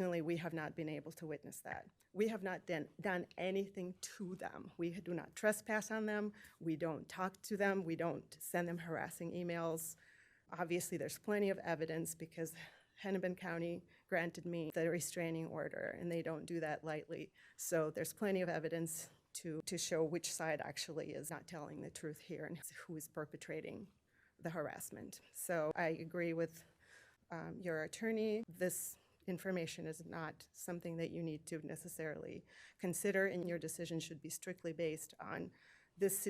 Unfortunately, we have not been able to witness that. We have not done anything to them. We do not trespass on them. We don't talk to them. We don't send them harassing emails. Obviously, there's plenty of evidence because Hennepin County granted me the restraining order, and they don't do that lightly. So there's plenty of evidence to show which side actually is not telling the truth here and who is perpetrating the harassment. So I agree with your attorney. This information is not something that you need to necessarily consider, and your decision should be strictly based on this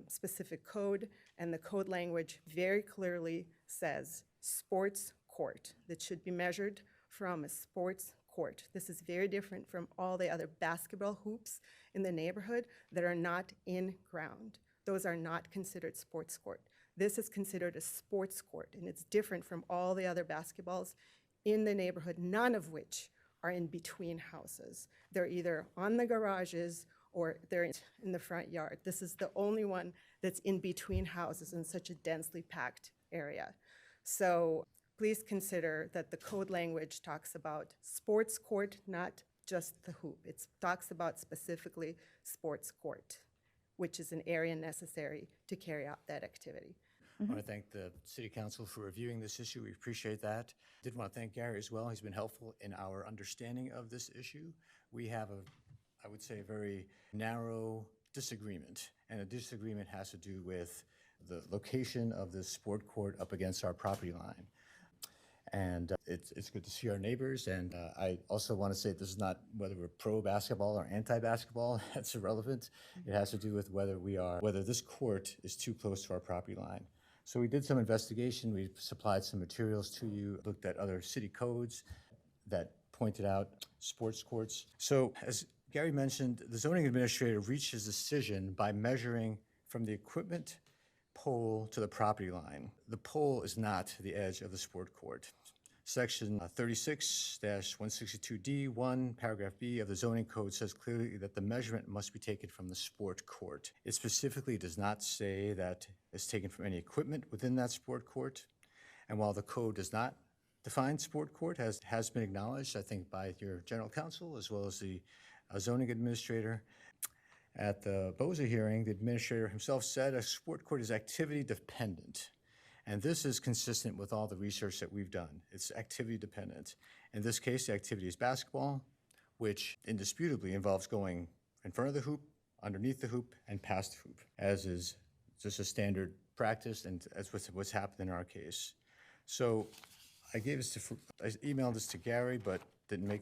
specific code, and the code language very clearly says sports court. That should be measured from a sports court. This is very different from all the other basketball hoops in the neighborhood that are not in ground. Those are not considered sports court. This is considered a sports court, and it's different from all the other basketballs in the neighborhood, none of which are in between houses. They're either on the garages or they're in the front yard. This is the only one that's in between houses in such a densely packed area. So please consider that the code language talks about sports court, not just the hoop. It talks about specifically sports court, which is an area necessary to carry out that activity. I want to thank the City Council for reviewing this issue. We appreciate that. Did want to thank Gary as well. He's been helpful in our understanding of this issue. We have I would say, a very narrow disagreement, and a disagreement has to do with the location of the sport court up against our property line. And it's good to see our neighbors, and I also want to say this is not whether we're pro-basketball or anti-basketball. That's irrelevant. It has to do with whether this court is too close to our property line. So we did some investigation. We supplied some materials to you, looked at other city codes that pointed out sports courts. So as Gary mentioned, the zoning administrator reached his decision by measuring from the equipment pole to the property line. The pole is not the edge of the sport court. Section 36-162D1, paragraph B of the zoning code says clearly that the measurement must be taken from the sport court. It specifically does not say that it's taken from any equipment within that sport court. And while the code does not define sport court, has been acknowledged, I think, by your general counsel as well as the zoning administrator. At the BOZA hearing, the administrator himself said a sport court is activity dependent. And this is consistent with all the research that we've done. It's activity dependent. In this case, the activity is basketball, which indisputably involves going in front of the hoop, underneath the hoop, and past the hoop, as is just a standard practice, and that's what's happened in our case. So I emailed this to Gary, but didn't make